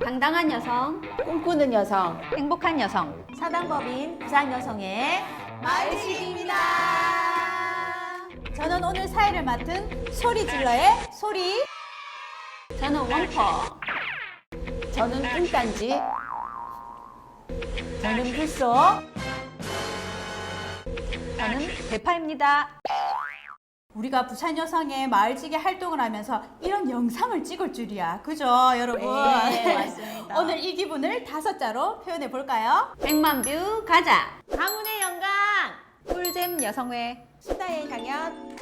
당당한 여성, 꿈꾸는 여성, 행복한 여성. 사단법인 부산 여성의 마을식입니다. 저는 오늘 사회를 맡은 소리질러의 소리. 저는 원퍼, 저는 뚱딴지, 저는 불소. 저는 대파입니다. 우리가 부산 여성의 마을지기 활동을 하면서 이런 영상을 찍을 줄이야. 그죠, 여러분? 네, 맞습니다. 오늘 이 기분을 5자로 표현해 볼까요? 100만 뷰 가자. 강운의 영광, 꿀잼 여성회. 수다의 향연.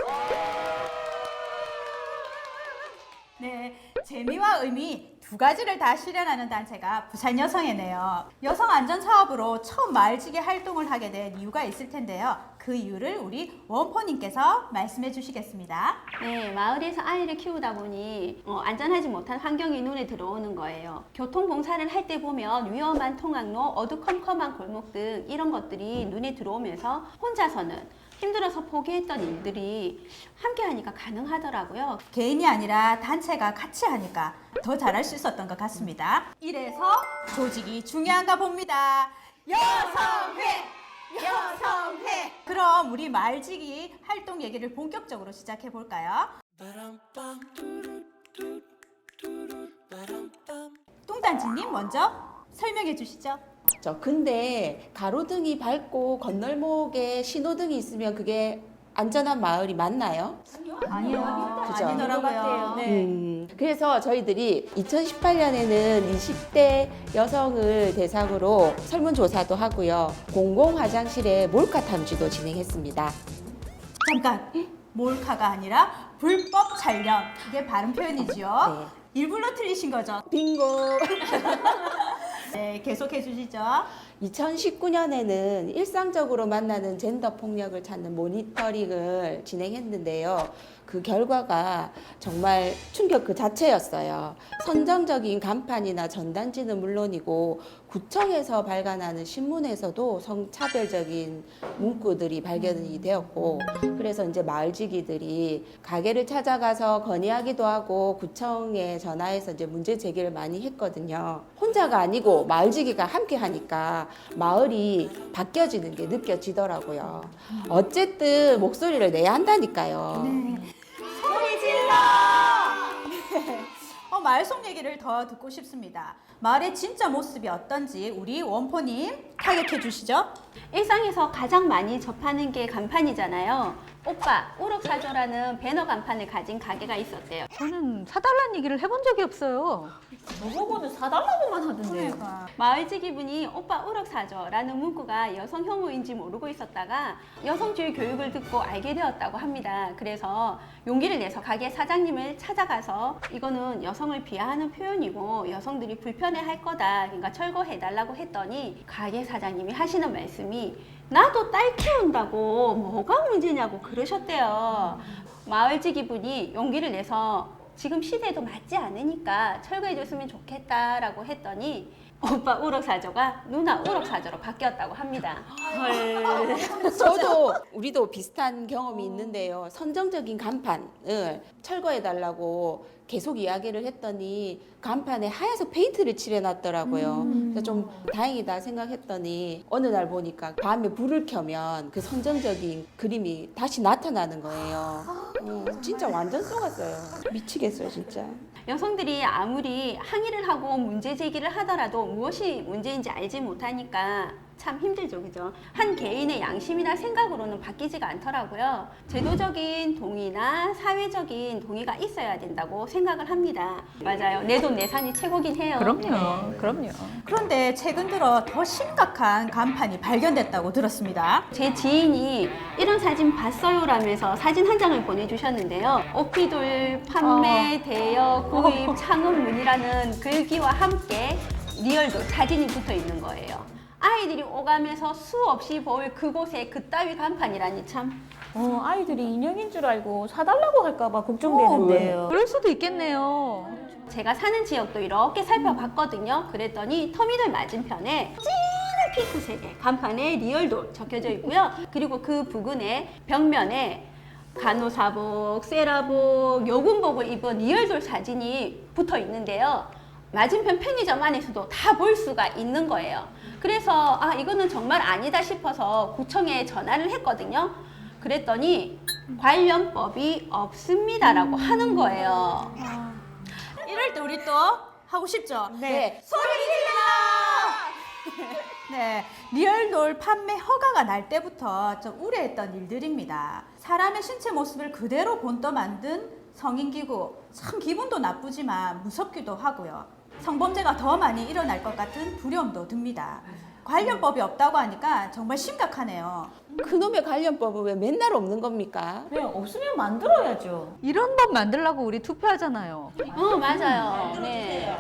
네, 재미와 의미 두 가지를 다 실현하는 단체가 부산 여성회네요. 여성 안전 사업으로 처음 마을지기 활동을 하게 된 이유가 있을 텐데요. 그 이유를 우리 원포님께서 말씀해 주시겠습니다. 네, 마을에서 아이를 키우다 보니 안전하지 못한 환경이 눈에 들어오는 거예요. 교통봉사를 할 때 보면 위험한 통학로, 어두컴컴한 골목 등 이런 것들이 눈에 들어오면서 혼자서는 힘들어서 포기했던 일들이 함께 하니까 가능하더라고요. 개인이 아니라 단체가 같이 하니까 더 잘할 수 있었던 것 같습니다. 이래서 조직이 중요한가 봅니다. 여성회! 여성회! 그럼 우리 마을지기 활동 얘기를 본격적으로 시작해 볼까요? 뚱딴지님 먼저 설명해 주시죠. 근데 가로등이 밝고 건널목에 신호등이 있으면 그게 안전한 마을이 맞나요? 아니요. 그죠? 아니더라고요. 네. 그래서 저희들이 2018년에는 20대 여성을 대상으로 설문조사도 하고요. 공공 화장실의 몰카 탐지도 진행했습니다. 잠깐! 몰카가 아니라 불법 촬영. 이게 발음 표현이지요. 일부러 틀리신 거죠? 빙고! 네, 계속해 주시죠. 2019년에는 일상적으로 만나는 젠더 폭력을 찾는 모니터링을 진행했는데요. 그 결과가 정말 충격 그 자체였어요. 선정적인 간판이나 전단지는 물론이고 구청에서 발간하는 신문에서도 성차별적인 문구들이 발견이 되었고, 그래서 이제 마을지기들이 가게를 찾아가서 건의하기도 하고 구청에 전화해서 이제 문제 제기를 많이 했거든요. 혼자가 아니고 마을지기가 함께 하니까 마을이 바뀌어지는 게 느껴지더라고요. 어쨌든 목소리를 내야 한다니까요. 소리 질러! 마을 속 얘기를 더 듣고 싶습니다. 마을의 진짜 모습이 어떤지 우리 원포님 타격해 주시죠. 일상에서 가장 많이 접하는 게 간판이잖아요. 오빠, 우럭 사줘라는 배너 간판을 가진 가게가 있었대요. 저는 사달라는 얘기를 해본 적이 없어요. 저보고는 사달라고만 하던데. 마을지기분이 오빠 우럭 사줘라는 문구가 여성 혐오인지 모르고 있었다가 여성주의 교육을 듣고 알게 되었다고 합니다. 그래서 용기를 내서 가게 사장님을 찾아가서 이거는 여성을 비하하는 표현이고 여성들이 불편해할 거다. 그러니까 철거해달라고 했더니 가게 사장님이 하시는 말씀이 나도 딸 키운다고 뭐가 문제냐고 그러셨대요. 마을지기분이 용기를 내서 지금 시대도 맞지 않으니까 철거해줬으면 좋겠다라고 했더니 오빠 우럭 사줘가 누나 우럭 사줘로 바뀌었다고 합니다. 저도 우리도 비슷한 경험이 있는데요. 선정적인 간판을 철거해달라고 계속 이야기를 했더니 간판에 하얀색 페인트를 칠해놨더라고요. 그래서 좀 다행이다 생각했더니 어느 날 보니까 밤에 불을 켜면 그 선정적인 그림이 다시 나타나는 거예요. 진짜 완전 속았어요. 미치겠어요 진짜. 여성들이 아무리 항의를 하고 문제 제기를 하더라도 무엇이 문제인지 알지 못하니까 참 힘들죠, 그죠? 한 개인의 양심이나 생각으로는 바뀌지가 않더라고요. 제도적인 동의나 사회적인 동의가 있어야 된다고 생각을 합니다. 맞아요. 내 돈 내산이 최고긴 해요. 그럼요. 그럼요. 그런데 최근 들어 더 심각한 간판이 발견됐다고 들었습니다. 제 지인이 이런 사진 봤어요라면서 사진 한 장을 보내주셨는데요. 오피돌 판매, 대여, 구입, 창업문이라는 글귀와 함께 리얼돌 사진이 붙어 있는 거예요. 아이들이 오가면서 수없이 볼 그곳에 그따위 간판이라니 참. 아이들이 인형인 줄 알고 사달라고 할까봐 걱정되는데요. 그럴 수도 있겠네요. 제가 사는 지역도 이렇게 살펴봤거든요. 그랬더니 터미널 맞은편에 진한 핑크색의 간판에 리얼돌 적혀져 있고요. 그리고 그 부근에 벽면에 간호사복, 세라복, 요군복을 입은 리얼돌 사진이 붙어 있는데요. 맞은편 편의점 안에서도 다 볼 수가 있는 거예요. 그래서 이거는 정말 아니다 싶어서 구청에 전화를 했거든요. 그랬더니 관련법이 없습니다라고 하는 거예요. 이럴 때 우리 또 하고 싶죠? 네. 소리 질러! 네, 리얼돌 판매 허가가 날 때부터 좀 우려했던 일들입니다. 사람의 신체 모습을 그대로 본떠 만든 성인기구, 참 기분도 나쁘지만 무섭기도 하고요. 성범죄가 더 많이 일어날 것 같은 두려움도 듭니다. 관련법이 없다고 하니까 정말 심각하네요. 그놈의 관련법은 왜 맨날 없는 겁니까? 네, 없으면 만들어야죠. 이런 법 만들라고 우리 투표하잖아요. 맞아요. 네.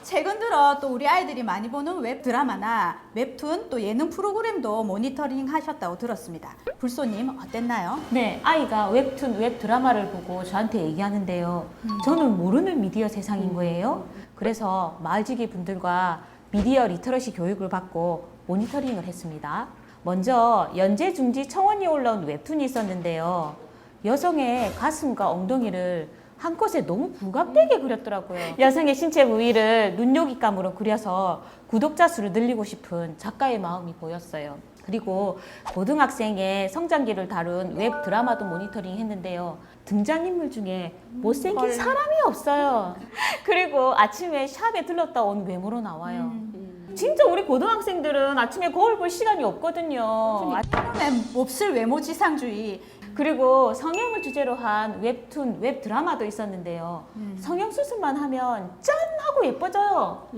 최근 들어 또 우리 아이들이 많이 보는 웹 드라마나 웹툰 또 예능 프로그램도 모니터링 하셨다고 들었습니다. 불소님 어땠나요? 네, 아이가 웹툰, 웹 드라마를 보고 저한테 얘기하는데요. 저는 모르는 미디어 세상인 거예요. 그래서 마을지기 분들과 미디어 리터러시 교육을 받고 모니터링을 했습니다. 먼저 연재 중지 청원이 올라온 웹툰이 있었는데요. 여성의 가슴과 엉덩이를 한 컷에 너무 부각되게 그렸더라고요. 여성의 신체 부위를 눈요깃감으로 그려서 구독자 수를 늘리고 싶은 작가의 마음이 보였어요. 그리고 고등학생의 성장기를 다룬 웹 드라마도 모니터링 했는데요. 등장인물 중에 못생긴 사람이 없어요. 그리고 아침에 샵에 들렀다 온 외모로 나와요. 진짜 우리 고등학생들은 아침에 거울 볼 시간이 없거든요. 몹쓸 외모지상주의. 그리고 성형을 주제로 한 웹툰, 웹 드라마도 있었는데요. 성형 수술만 하면 짠! 하고 예뻐져요.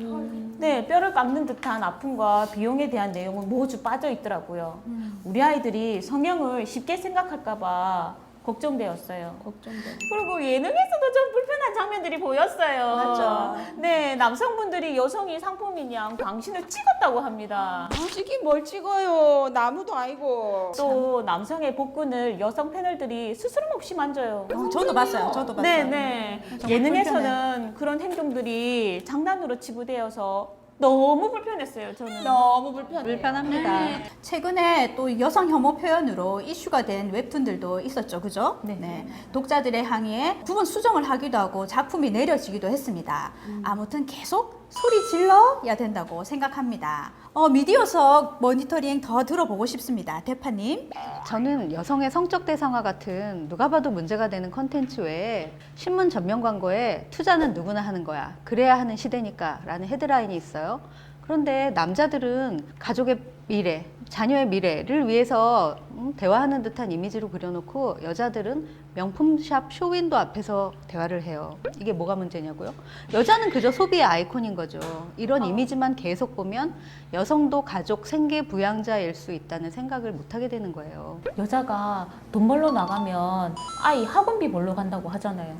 네, 뼈를 깎는 듯한 아픔과 비용에 대한 내용은 모두 빠져 있더라고요. 우리 아이들이 성형을 쉽게 생각할까봐 걱정되었어요. 그리고 예능에서도 좀 불편한 장면들이 보였어요. 맞죠. 네, 남성분들이 여성이 상품이냐 당신을 찍었다고 합니다. 찍긴 뭘 찍어요. 나무도 아니고. 또 남성의 복근을 여성 패널들이 스스럼 없이 만져요. 저도 봤어요. 저도 봤어요. 네네. 정말 예능에서는 그런 행동들이 장난으로 치부되어서 너무 불편했어요. 저는. 너무 불편해요. 불편합니다. 최근에 또 여성 혐오 표현으로 이슈가 된 웹툰들도 있었죠, 그죠? 네. 독자들의 항의에 부분 수정을 하기도 하고 작품이 내려지기도 했습니다. 아무튼 계속 소리 질러야 된다고 생각합니다. 미디어석 모니터링 더 들어보고 싶습니다. 대파님. 저는 여성의 성적 대상화 같은 누가 봐도 문제가 되는 컨텐츠 외에 신문 전면 광고에 투자는 누구나 하는 거야. 그래야 하는 시대니까 라는 헤드라인이 있어요. 그런데 남자들은 가족의 미래, 자녀의 미래를 위해서 대화하는 듯한 이미지로 그려놓고 여자들은 명품샵 쇼윈도 앞에서 대화를 해요. 이게 뭐가 문제냐고요? 여자는 그저 소비의 아이콘인 거죠. 이런 이미지만 계속 보면 여성도 가족, 생계 부양자일 수 있다는 생각을 못하게 되는 거예요. 여자가 돈 벌러 나가면 아이 학원비 벌러 간다고 하잖아요.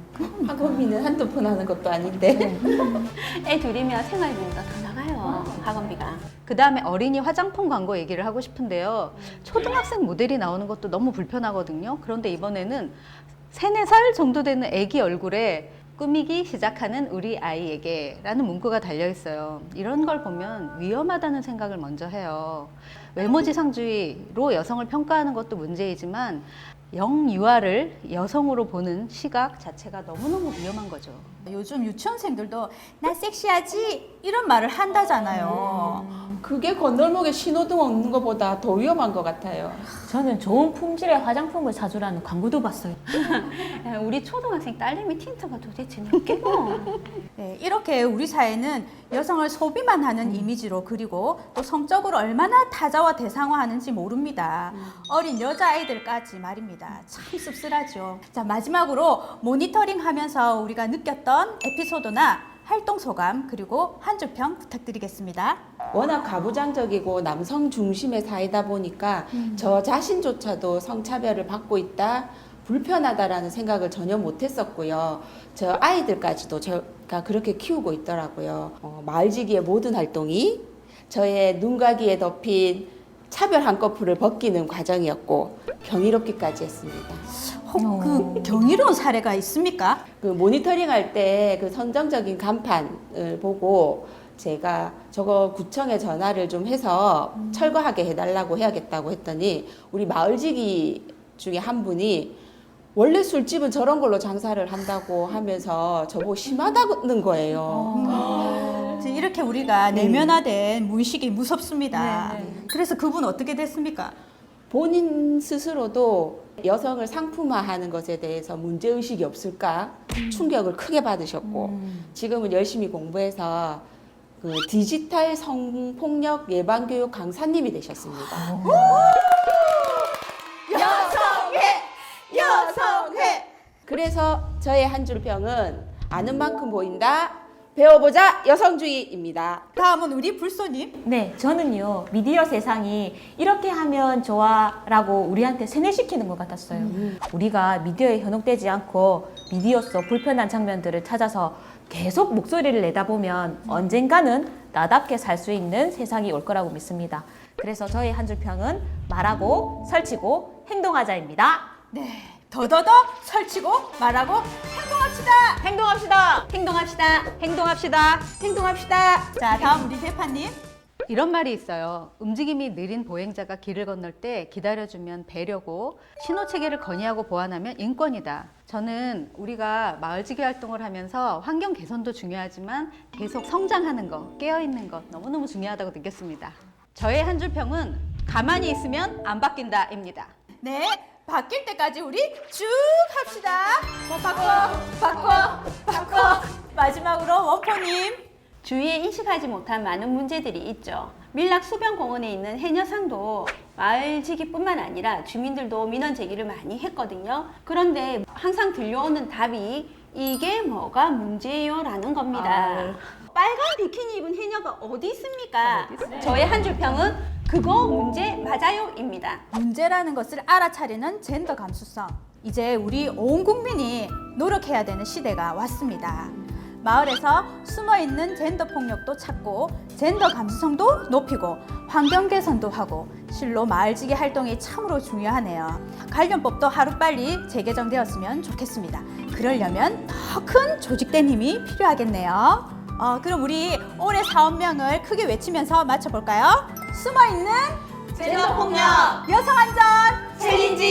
학원비는 한두 푼 하는 것도 아닌데. 애 둘이면 생활비보다 더 나가요. 학원비가. 그 다음에 어린이 화장품 광고 얘기를 하고 싶은데요. 초등학생 모델이 나오는 것도 너무 불편하거든요. 그런데 이번에는 3, 4살 정도 되는 아기 얼굴에 꾸미기 시작하는 우리 아이에게 라는 문구가 달려있어요. 이런 걸 보면 위험하다는 생각을 먼저 해요. 외모지상주의로 여성을 평가하는 것도 문제이지만 영유아를 여성으로 보는 시각 자체가 너무너무 위험한 거죠. 요즘 유치원생들도 나 섹시하지? 이런 말을 한다잖아요. 그게 건널목에 신호등 없는 것보다 더 위험한 것 같아요. 저는 좋은 품질의 화장품을 사주라는 광고도 봤어요. 우리 초등학생 딸내미 틴트가 도대체 몇 개고? 네, 이렇게 우리 사회는 여성을 소비만 하는 이미지로 그리고 또 성적으로 얼마나 타자와 대상화하는지 모릅니다. 어린 여자아이들까지 말입니다. 참 씁쓸하죠. 자, 마지막으로 모니터링 하면서 우리가 느꼈던 에피소드나 활동 소감 그리고 한 줄 평 부탁드리겠습니다. 워낙 가부장적이고 남성 중심의 사회다 보니까 저 자신조차도 성차별을 받고 있다, 불편하다라는 생각을 전혀 못했었고요. 저 아이들까지도 제가 그렇게 키우고 있더라고요. 마을지기의 모든 활동이 저의 눈가기에 덮인 차별 한꺼풀을 벗기는 과정이었고 경이롭기까지 했습니다. 혹 그 경이로운 사례가 있습니까? 그 모니터링 할 때 그 선정적인 간판을 보고 제가 저거 구청에 전화를 좀 해서 철거하게 해달라고 해야겠다고 했더니 우리 마을지기 중에 한 분이 원래 술집은 저런 걸로 장사를 한다고 하면서 저보고 심하다는 거예요. 이제 이렇게 우리가 내면화된 무의식이 무섭습니다. 그래서 그분 어떻게 됐습니까? 본인 스스로도 여성을 상품화하는 것에 대해서 문제의식이 없을까 충격을 크게 받으셨고 지금은 열심히 공부해서 그 디지털 성폭력 예방교육 강사님이 되셨습니다. 여성회! 그래서 저의 한 줄 평은 아는 만큼 보인다. 배워보자 여성주의입니다. 다음은 우리 불소님. 네, 저는요, 미디어 세상이 이렇게 하면 좋아라고 우리한테 세뇌시키는 것 같았어요. 우리가 미디어에 현혹되지 않고 미디어속 불편한 장면들을 찾아서 계속 목소리를 내다 보면 언젠가는 나답게 살 수 있는 세상이 올 거라고 믿습니다. 그래서 저의 한 줄 평은 말하고 설치고 행동하자입니다. 네. 더더더 설치고 말하고 행동합시다. 행동합시다. 행동합시다. 행동합시다. 행동합시다. 자, 다음 우리 대파님. 이런 말이 있어요. 움직임이 느린 보행자가 길을 건널 때 기다려주면 배려고 신호 체계를 건의하고 보완하면 인권이다. 저는 우리가 마을지기 활동을 하면서 환경 개선도 중요하지만 계속 성장하는 것, 깨어있는 것 너무너무 중요하다고 느꼈습니다. 저의 한 줄 평은 가만히 있으면 안 바뀐다입니다. 네. 바뀔 때까지 우리 쭉 합시다. 뭐 바꿔. 마지막으로 원포님. 주위에 인식하지 못한 많은 문제들이 있죠. 밀락 수변공원에 있는 해녀상도 마을지기뿐만 아니라 주민들도 민원 제기를 많이 했거든요. 그런데 항상 들려오는 답이 이게 뭐가 문제요? 라는 겁니다. 빨간 비키니 입은 해녀가 어디 있습니까? 저의 한 줄 평은 그거 문제 맞아요 입니다. 문제라는 것을 알아차리는 젠더 감수성. 이제 우리 온 국민이 노력해야 되는 시대가 왔습니다. 마을에서 숨어있는 젠더 폭력도 찾고 젠더 감수성도 높이고 환경 개선도 하고 실로 마을지기 활동이 참으로 중요하네요. 관련법도 하루빨리 재개정되었으면 좋겠습니다. 그러려면 더 큰 조직된 힘이 필요하겠네요. 그럼 우리 올해 사업명을 크게 외치면서 맞춰볼까요? 숨어있는 젠더 폭력 여성 안전 챌린지